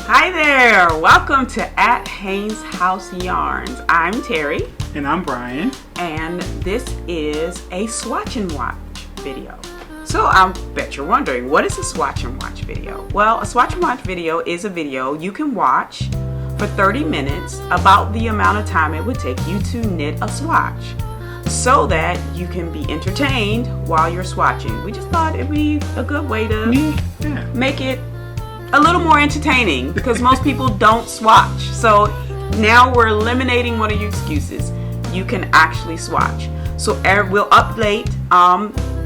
Hi there, welcome to At Haynes House Yarns. I'm Terry. And I'm Brian. And this is a Swatch and Watch video. So I bet you're wondering, what is a Swatch and Watch video? Well, a Swatch and Watch video is a video you can watch for 30 minutes, about the amount of time it would take you to knit a swatch, so that you can be entertained while you're swatching. We just thought it'd be a good way to make it a little more entertaining, because most people don't swatch. So now we're eliminating one of your excuses. You can actually swatch. So we'll update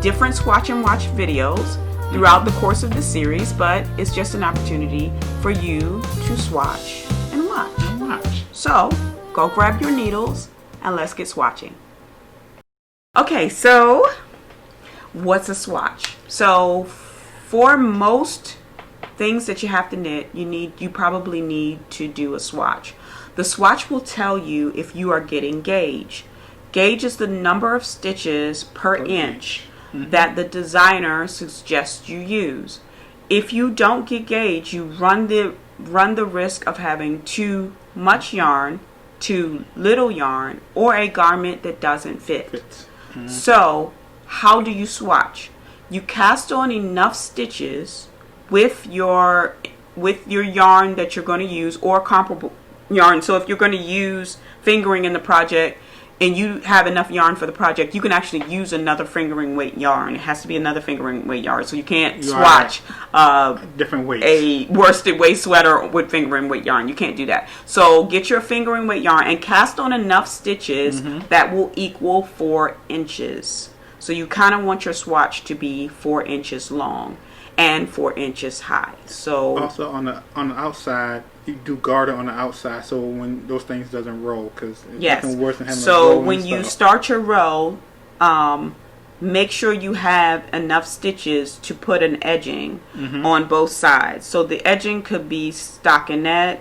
different Swatch and Watch videos throughout the course of the series, but it's just an opportunity for you to swatch and watch. So go grab your needles and let's get swatching. Okay, so what's a swatch? So for most things that you have to knit, you probably need to do a swatch. The swatch will tell you if you are getting gauge. Gauge is the number of stitches per inch that the designer suggests you use. If you don't get gauge, you run the risk of having too much yarn, too little yarn, or a garment that doesn't fit. So how do you swatch? You cast on enough stitches with your yarn that you're going to use, or comparable yarn. So if you're going to use fingering in the project and you have enough yarn for the project, you can actually use another fingering weight yarn. It has to be another fingering weight yarn. So you can't swatch different weights. A worsted weight sweater with fingering weight yarn. You can't do that. So get your fingering weight yarn and cast on enough stitches that will equal 4 inches. So you kind of want your swatch to be 4 inches long and 4 inches high. So also on the outside, you do garter on the outside, so when those things doesn't roll, because it's nothing worse than having so when you start your row, make sure you have enough stitches to put an edging on both sides. So the edging could be stockinette.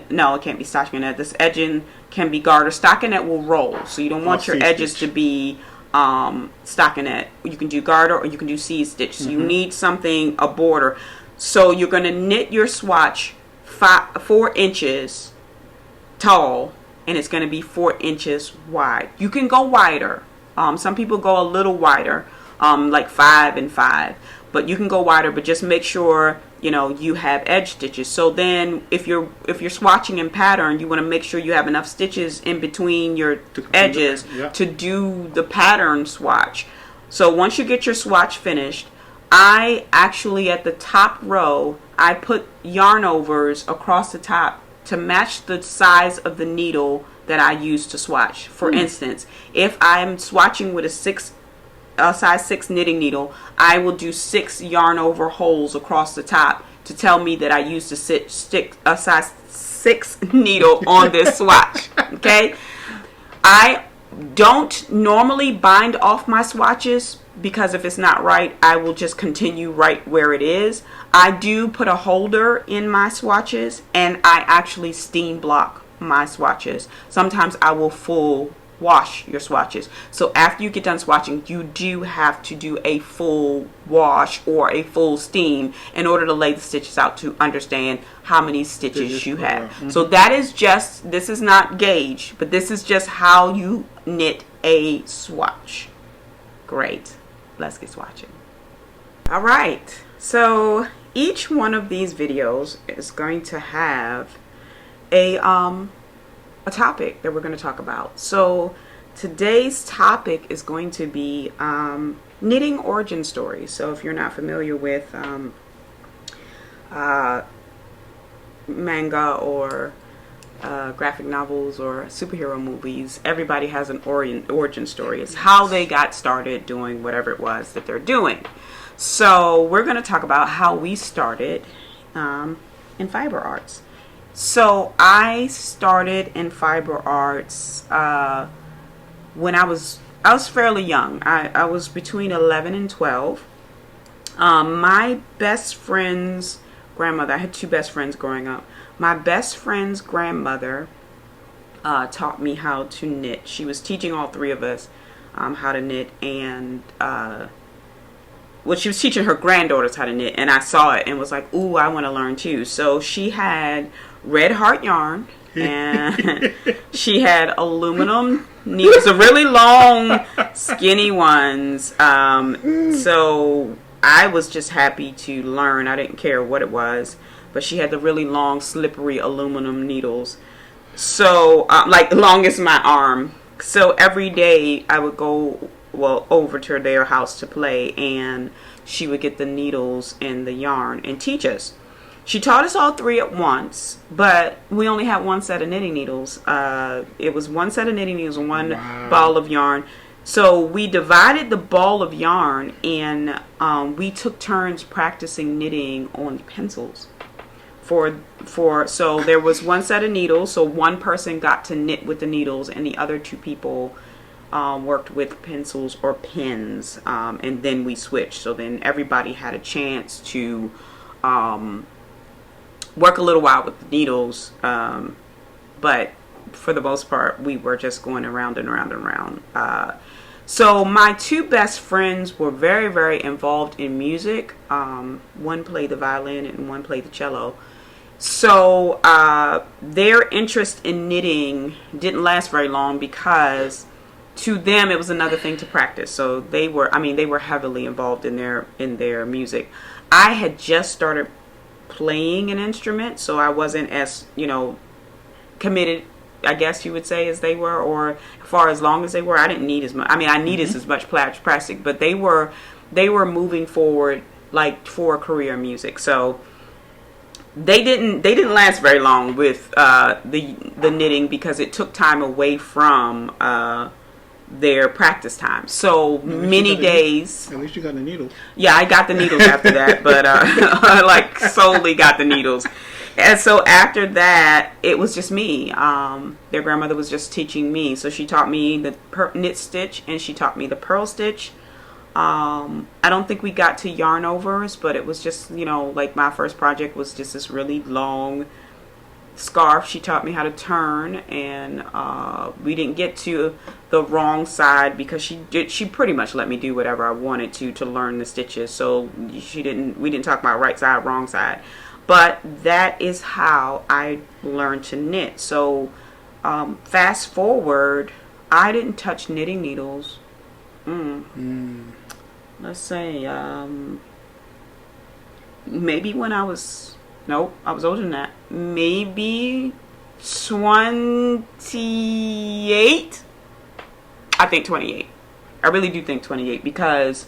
No, it can't be stockinette. This edging can be garter. Stockinette will roll, so you don't want your edges to be stockinette. You can do garter or you can do seed stitch. So you need something, a border. So you're going to knit your swatch 4 inches tall, and it's going to be 4 inches wide. You can go wider. Some people go a little wider, like 5 and 5, but you can go wider, but just make sure you have edge stitches. So then if you're swatching in pattern, you want to make sure you have enough stitches in between your edges to do the pattern swatch. So once you get your swatch finished, I actually, at the top row, I put yarn overs across the top to match the size of the needle that I use to swatch. For instance, if I'm swatching with a size 6 knitting needle, I will do 6 yarn over holes across the top to tell me that I used a size 6 needle on this swatch. Okay, I don't normally bind off my swatches, because if it's not right, I will just continue right where it is. I do put a holder in my swatches, and I actually steam block my swatches. Sometimes I will full wash your swatches. So after you get done swatching, you do have to do a full wash or a full steam in order to lay the stitches out to understand how many stitches you have. So that is just, this is not gauge, but this is just how you knit a swatch. Great. Let's get swatching. All right. So each one of these videos is going to have a topic that we're going to talk about. So today's topic is going to be knitting origin stories. So if you're not familiar with manga or graphic novels or superhero movies, everybody has an origin story. It's how they got started doing whatever it was that they're doing. So we're going to talk about how we started in fiber arts. So I started in fiber arts when I was fairly young. I was between 11 and 12. My best friend's grandmother, I had 2 best friends growing up. My best friend's grandmother taught me how to knit. She was teaching all 3 of us how to knit, and she was teaching her granddaughters how to knit, and I saw it and was like, ooh, I want to learn too. So she had red heart yarn, and she had aluminum needles, the really long, skinny ones. So I was just happy to learn. I didn't care what it was, but she had the really long, slippery aluminum needles. So, like, long as my arm. So every day I would go, over to their house to play, and she would get the needles and the yarn and teach us. She taught us all three at once, but we only had one set of knitting needles. It was one set of knitting needles and one ball of yarn. So we divided the ball of yarn, and we took turns practicing knitting on pencils. So there was one set of needles, so one person got to knit with the needles, and the other two people worked with pencils or pens, and then we switched. So then everybody had a chance to work a little while with the needles, but for the most part, we were just going around and around and around. So my two best friends were very, very involved in music. One played the violin and one played the cello. So their interest in knitting didn't last very long, because to them it was another thing to practice. So they were heavily involved in their music. I had just started playing an instrument, so I wasn't as, committed, I guess you would say, as they were, or as far as long as they were. I didn't need as much. I needed as much practice, but they were moving forward, like, for a career in music. So they didn't last very long with the knitting, because it took time away from their practice time. So many days. At least you got the needles. Yeah, I got the needles after that, but I like solely got the needles. And so after that, it was just me. Their grandmother was just teaching me. So she taught me the knit stitch, and she taught me the purl stitch. I don't think we got to yarn overs, but it was just, like, my first project was just this really long scarf. She taught me how to turn, and we didn't get to the wrong side, because she pretty much let me do whatever I wanted to learn the stitches. So we didn't talk about right side, wrong side. But that is how I learned to knit. So fast forward, I didn't touch knitting needles. Let's say maybe when I was older than that. Maybe 28. I think 28. I really do think 28, because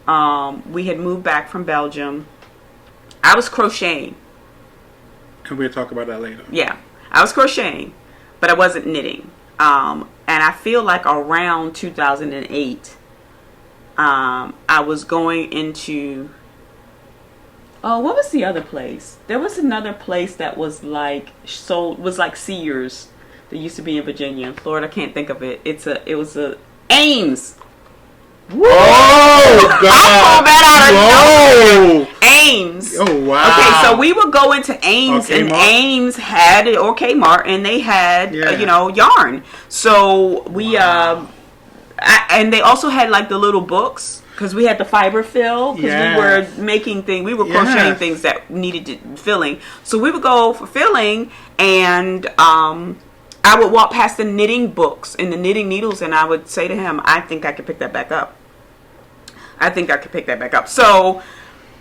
we had moved back from Belgium. I was crocheting. And we'll talk about that later. Yeah, I was crocheting, but I wasn't knitting. And I feel like around 2008, I was going into... Oh, what was the other place? There was another place that was like Sears. That used to be in Virginia. Lord, I can't think of it. It was a Ames. Woo! Oh, God. I pulled that out of nowhere. Ames. Oh, wow. Okay, so we would go into Ames, and Ames had, or Kmart, and they had, yarn. So we, and they also had, like, the little books, because we had the fiber fill, because we were making things, we were crocheting things that needed filling. So we would go for filling, and I would walk past the knitting books and the knitting needles, and I would say to him, I think I could pick that back up. So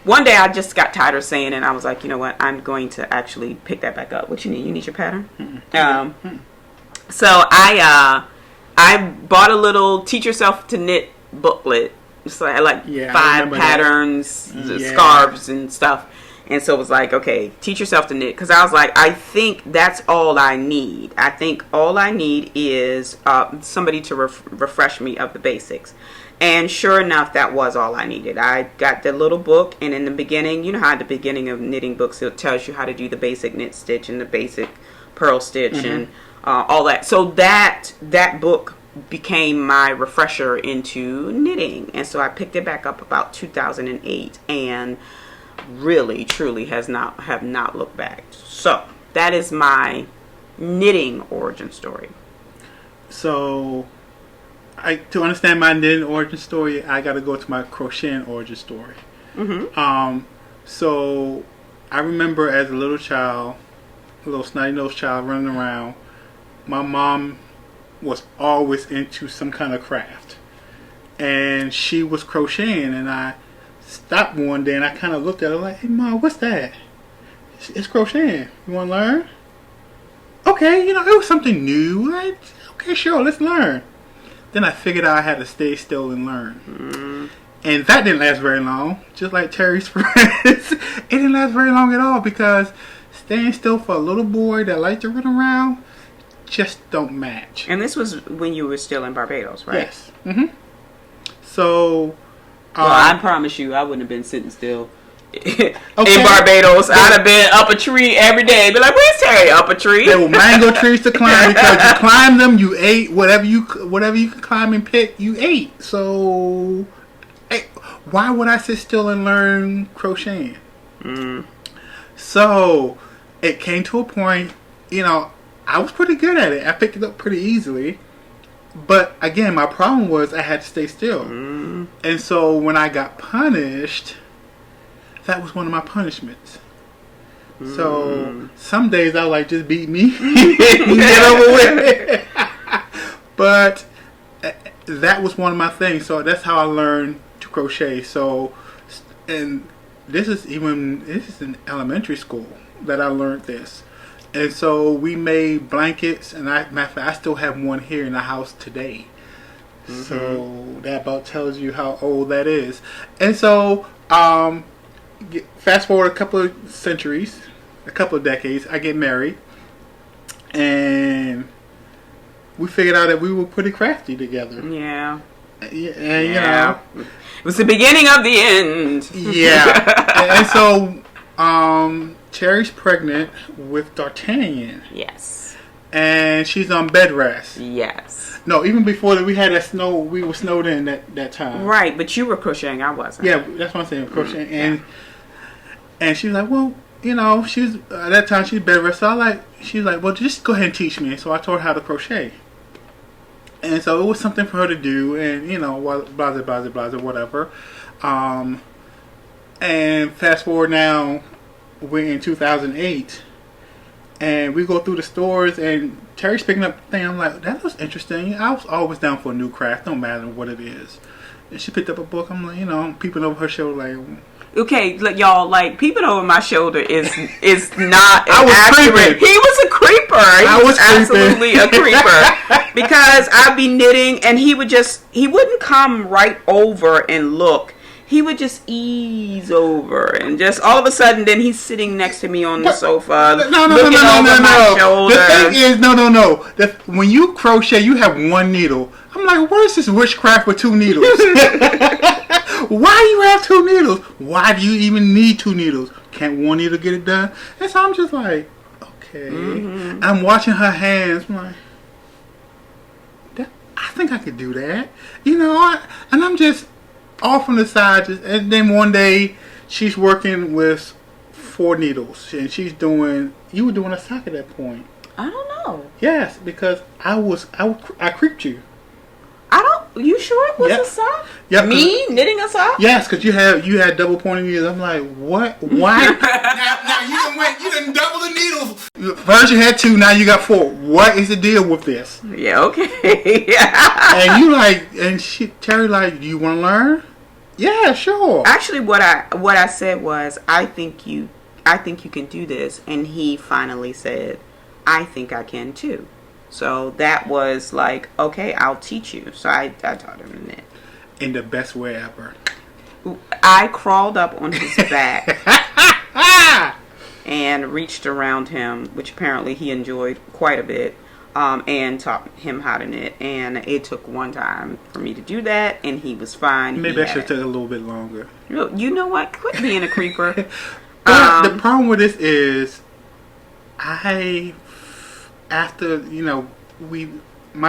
one day I just got tired of saying it, and I was like, you know what, I'm going to actually pick that back up. What you need? You need your pattern? So I bought a little Teach Yourself to Knit booklet. So I had like 5 patterns, scarves and stuff. And so it was like, okay, teach yourself to knit. Because I was like, I think that's all I need. I think all I need is somebody to refresh me of the basics. And sure enough, that was all I needed. I got the little book, and in the beginning, you know how at the beginning of knitting books, it tells you how to do the basic knit stitch and the basic purl stitch and all that. So that book became my refresher into knitting. And so I picked it back up about 2008, and really, truly have not looked back. So that is my knitting origin story. So to understand my knitting origin story, I got to go to my crocheting origin story. Mm-hmm. So I remember as a little child, a little snotty-nosed child running around, my mom was always into some kind of craft. And she was crocheting, and I stopped one day and I kind of looked at her like, "Hey, Mom, what's that?" "It's crocheting. You want to learn?" "Okay, it was something new. Like, okay, sure, let's learn." Then I figured out I had to stay still and learn. Mm. And that didn't last very long. Just like Terry's friends. It didn't last very long at all, because staying still for a little boy that likes to run around just don't match. And this was when you were still in Barbados, right? Yes. Mm-hmm. So, well, I promise you, I wouldn't have been sitting still okay. in Barbados. I'd have been up a tree every day. Be like, "Where's Terry?" "Up a tree." There were mango trees to climb, because you climbed them, you ate whatever you could climb and pick, you ate. So, why would I sit still and learn crocheting? Mm. So, it came to a point, I was pretty good at it. I picked it up pretty easily. But again, my problem was I had to stay still. Mm. And so when I got punished, that was one of my punishments. Mm. So some days I was like, just beat me. Get over with it. But that was one of my things. So that's how I learned to crochet. So, and this is in elementary school that I learned this. And so we made blankets, and matter of fact, I still have one here in the house today. Mm-hmm. So that about tells you how old that is. And so, fast forward a couple of centuries, a couple of decades, I get married, and we figured out that we were pretty crafty together. Yeah. And it was the beginning of the end. Yeah. And so, Terry's pregnant with D'Artagnan. Yes. And she's on bed rest. Yes. No, even before that, we had that snow. We were snowed in that time. Right, but you were crocheting. I wasn't. Yeah, that's what I'm saying. Crocheting, and she was like, well, she was at that time she was bed rest. So she was like, well, just go ahead and teach me. And so I taught her how to crochet. And so it was something for her to do, and blah blah blah blah whatever. And fast forward now. We're in 2008, and we go through the stores, and Terry's picking up the thing. I'm like, that looks interesting. I was always down for a new craft, no matter what it is. And she picked up a book. I'm like, I'm peeping over her shoulder, like, okay, look, y'all, peeping over my shoulder is not I was accurate. Creeping. He was a creeper. I was absolutely a creeper, because I'd be knitting, and he wouldn't come right over and look. He would just ease over, and just all of a sudden, then he's sitting next to me on the sofa, looking over my shoulder. The thing is, no. When you crochet, you have one needle. I'm like, what is this witchcraft with two needles? Why do you have two needles? Why do you even need two needles? Can't one needle get it done? And so I'm just like, okay. Mm-hmm. I'm watching her hands. I'm like, I think I could do that. And I'm just off on the side, and then one day she's working with 4 needles, and you were doing a sock at that point. I don't know. Yes, because I creeped you. You sure it was a sock? Yeah, me knitting a sock? Yes, because you had double pointing needles. I'm like, what? Why? now you done double the needles. First you had 2, now you got 4. What is the deal with this? Yeah, okay. And Terry do you want to learn? Yeah, sure. Actually, what I said was, I think you can do this, and he finally said, I think I can too. So that was like, okay, I'll teach you. So I taught him to knit. In the best way ever. I crawled up on his back and reached around him, which apparently he enjoyed quite a bit, and taught him how to knit. And it took one time for me to do that, and he was fine. Maybe I should have taken a little bit longer. You know what? Quit being a creeper. The problem with this is, my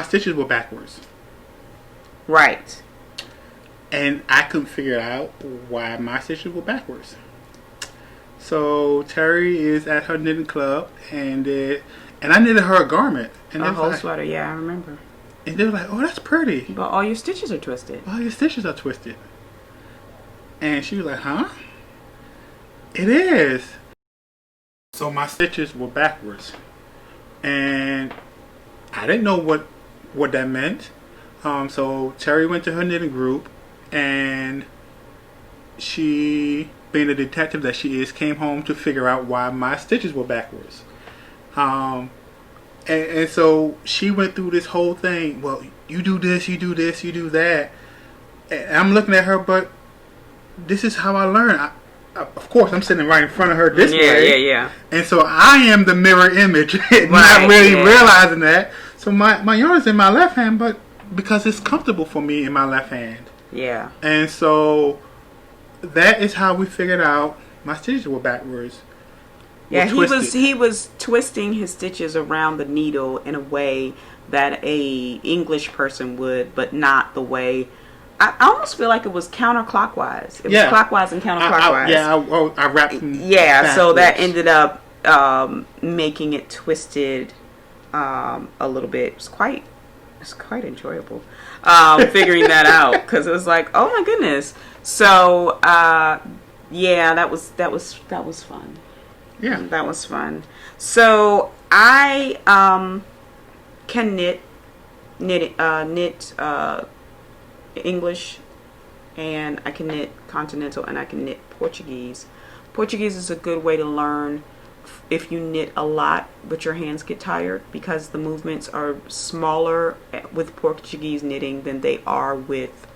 stitches were backwards. Right. And I couldn't figure out why my stitches were backwards. So Terry is at her knitting club, and I knitted her a garment. And a whole sweater, yeah, I remember. And they were like, oh, that's pretty. But all your stitches are twisted. All your stitches are twisted. And she was like, huh? It is. So my stitches were backwards. And I didn't know what that meant. So Terry went to her knitting group, and she, being the detective that she is, came home to figure out why my stitches were backwards. And so she went through this whole thing. Well, you do this, you do this, you do that. And I'm looking at her, but this is how I learn. Of course, I'm sitting right in front of her this way. Yeah. And so I am the mirror image, not really realizing that. So my yarn is in my left hand, but because it's comfortable for me in my left hand. Yeah. And so that is how we figured out my stitches were backwards. Yeah, he was twisting his stitches around the needle in a way that a English person would, but not the way. I almost feel like it was counterclockwise. It was clockwise and counterclockwise. I wrapped them so that ended up making it twisted a little bit. It's quite enjoyable figuring that out, because it was like, oh my goodness. So that was fun. Yeah, that was fun. So I can knit English, and I can knit continental, and I can knit Portuguese. Portuguese is a good way to learn if you knit a lot but your hands get tired, because the movements are smaller with Portuguese knitting than they are with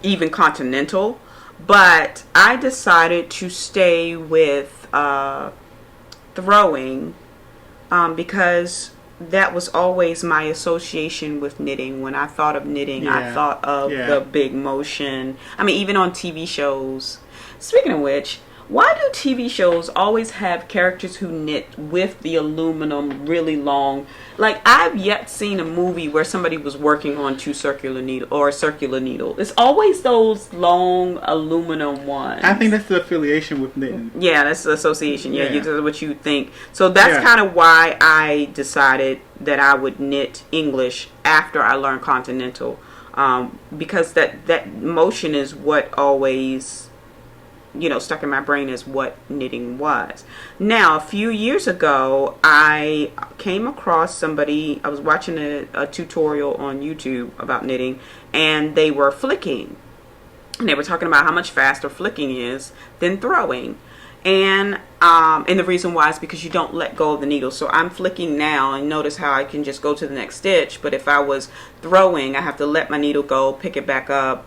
even continental. But I decided to stay with throwing because that was always my association with knitting. When I thought of knitting, I thought of the big motion. I mean, even on TV shows. Speaking of which, why do TV shows always have characters who knit with the aluminum really long? Like, I've yet seen a movie where somebody was working on a circular needle. It's always those long aluminum ones. I think that's the affiliation with knitting. Yeah, that's the association. Yeah, that's what you think. So that's kind of why I decided that I would knit English after I learned continental, because that motion is what always, stuck in my brain as what knitting was. Now, a few years ago, I came across somebody. I was watching a tutorial on YouTube about knitting, and they were flicking. And they were talking about how much faster flicking is than throwing. And the reason why is because you don't let go of the needle. So I'm flicking now, and notice how I can just go to the next stitch. But if I was throwing, I have to let my needle go, pick it back up,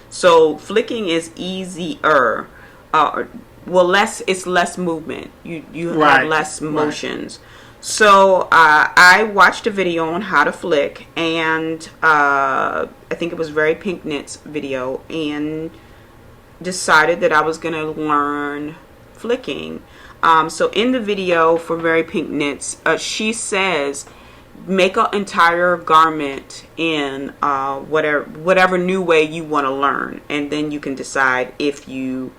So flicking is easier. It's less movement. You have less motions. So I watched a video on how to flick, and I think it was Very Pink Knit's video, and decided that I was going to learn flicking. So in the video for Very Pink Knits, she says make an entire garment in whatever new way you want to learn, and then you can decide if you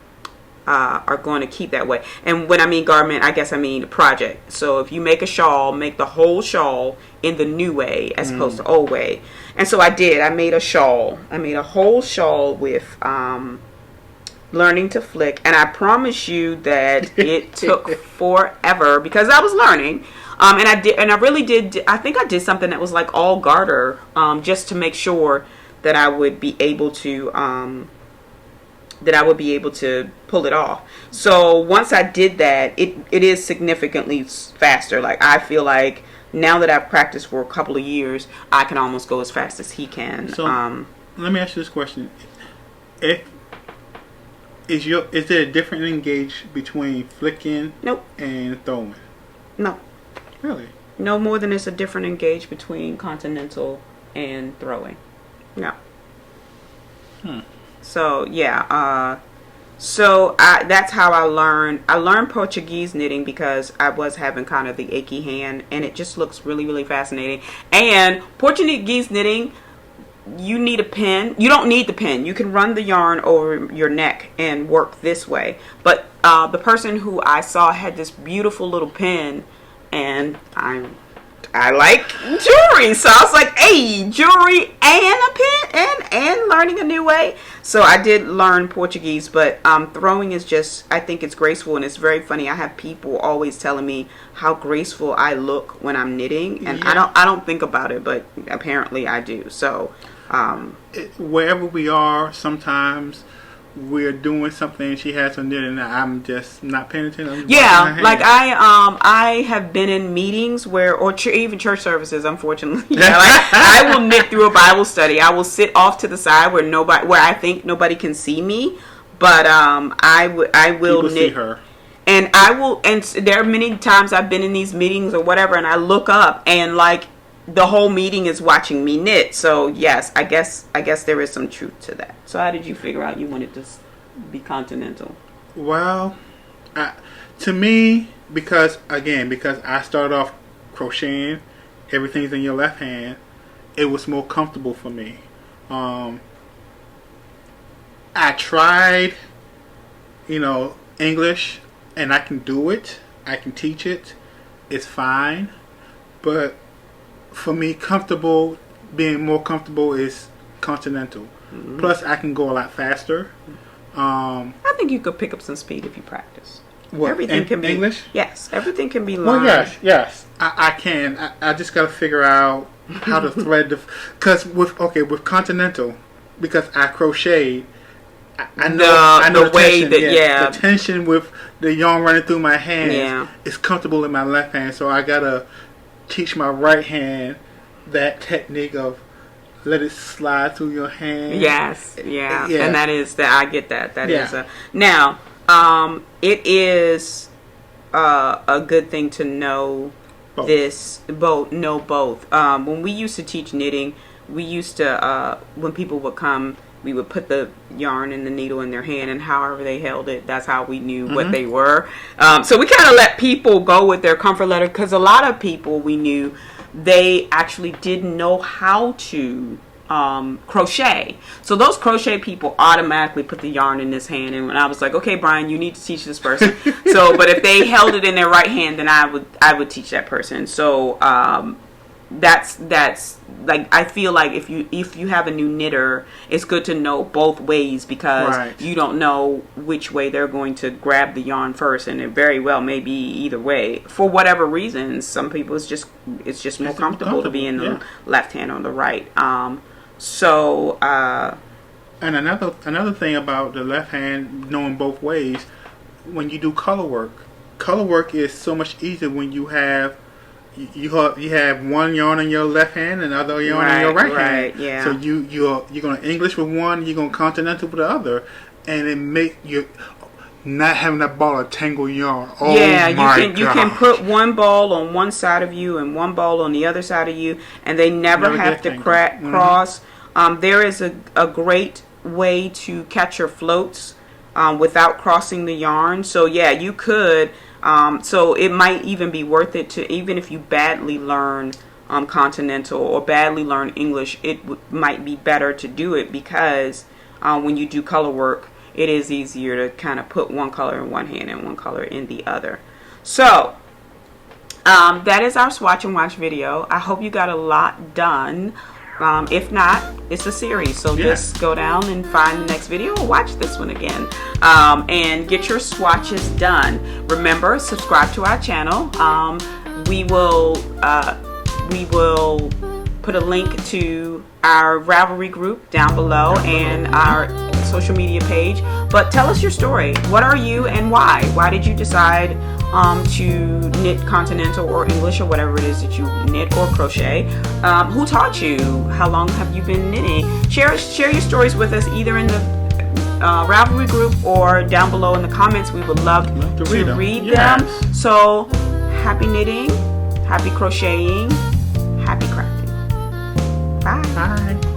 are going to keep that way. And when I mean garment, I guess I mean project. So if you make a shawl, make the whole shawl in the new way as opposed to old way. And so I did. I made a shawl. I made a whole shawl with learning to flick, and I promise you that it took forever because I was learning. And I really did. I think I did something that was like all garter, just to make sure that I would be able to pull it off. So once I did that, it is significantly faster. Like, I feel like now that I've practiced for a couple of years, I can almost go as fast as he can. So let me ask you this question: Is there a different engage between flicking and throwing? No. Really? No more than it's a different engage between continental and throwing. No. So yeah, that's how I learned. I learned Portuguese knitting because I was having kind of the achy hand, and it just looks really, really fascinating. And Portuguese knitting, you need a pin. You don't need the pin. You can run the yarn over your neck and work this way. But the person who I saw had this beautiful little pin, and I'm I like jewelry. So I was like, hey, jewelry and a pen and learning a new way. So I did learn Portuguese, but throwing is just, I think it's graceful, and it's very funny. I have people always telling me how graceful I look when I'm knitting, and I don't think about it, but apparently I do. So wherever we are, sometimes we're doing something, she has her knitting, and I'm just not paying attention. Yeah, like I have been in meetings where, or even church services, unfortunately. Yeah, like I will knit through a Bible study. I will sit off to the side where I think nobody can see me, but I will knit. See her. And and there are many times I've been in these meetings or whatever, and I look up and like the whole meeting is watching me knit. So yes, I guess there is some truth to that. So how did you figure out you wanted to be continental? Well, to me, because I started off crocheting, everything's in your left hand, it was more comfortable for me. I tried, English, and I can do it. I can teach it. It's fine. But for me, being more comfortable is continental. Mm-hmm. Plus, I can go a lot faster. I think you could pick up some speed if you practice. What, everything can be English? Yes, everything can be learned. Well, yes, I can. I just got to figure out how to thread because with continental, because I crocheted. I know the way tension, the tension with the yarn running through my hands is comfortable in my left hand, so I gotta teach my right hand that technique of let it slide through your hand. Yes, yeah. And that is that. I get that. That is now. It is a good thing to know both. Know both. When we used to teach knitting, we used to when people would come, we would put the yarn and the needle in their hand, and however they held it, that's how we knew what they were. So we kind of let people go with their comfort letter, because a lot of people we knew, they actually didn't know how to crochet. So those crochet people automatically put the yarn in this hand, and when I was like, okay, Brian, you need to teach this person. But if they held it in their right hand, then I would teach that person. So that's like, I feel like if you have a new knitter, it's good to know both ways, because you don't know which way they're going to grab the yarn first, and it very well may be either way for whatever reasons. Some people it's just more comfortable to be in the left hand or the right. And another thing about the left hand, knowing both ways, when you do color work is so much easier when you have one yarn in your left hand and other yarn in your right hand. Yeah. So you're going to English with one, you're going to continental with the other, and it make you not having that ball of tangled yarn. Oh you can put one ball on one side of you and one ball on the other side of you, and they never have to cross. There is a great way to catch your floats without crossing the yarn. So yeah, you could. So it might even be worth it to, even if you badly learn continental or badly learn English, it might be better to do it, because when you do color work, it is easier to kind of put one color in one hand and one color in the other. So that is our swatch and watch video. I hope you got a lot done. If not, it's a series, so just go down and find the next video or watch this one again, and get your swatches done. Remember, subscribe to our channel. We will put a link to our Ravelry group down below and our social media page. But tell us your story. What are you and why? Why did you decide to knit continental or English or whatever it is that you knit or crochet? Who taught you? How long have you been knitting? Share your stories with us, either in the Ravelry group or down below in the comments. We would love to read them. So happy knitting, happy crocheting, happy crafting. Bye.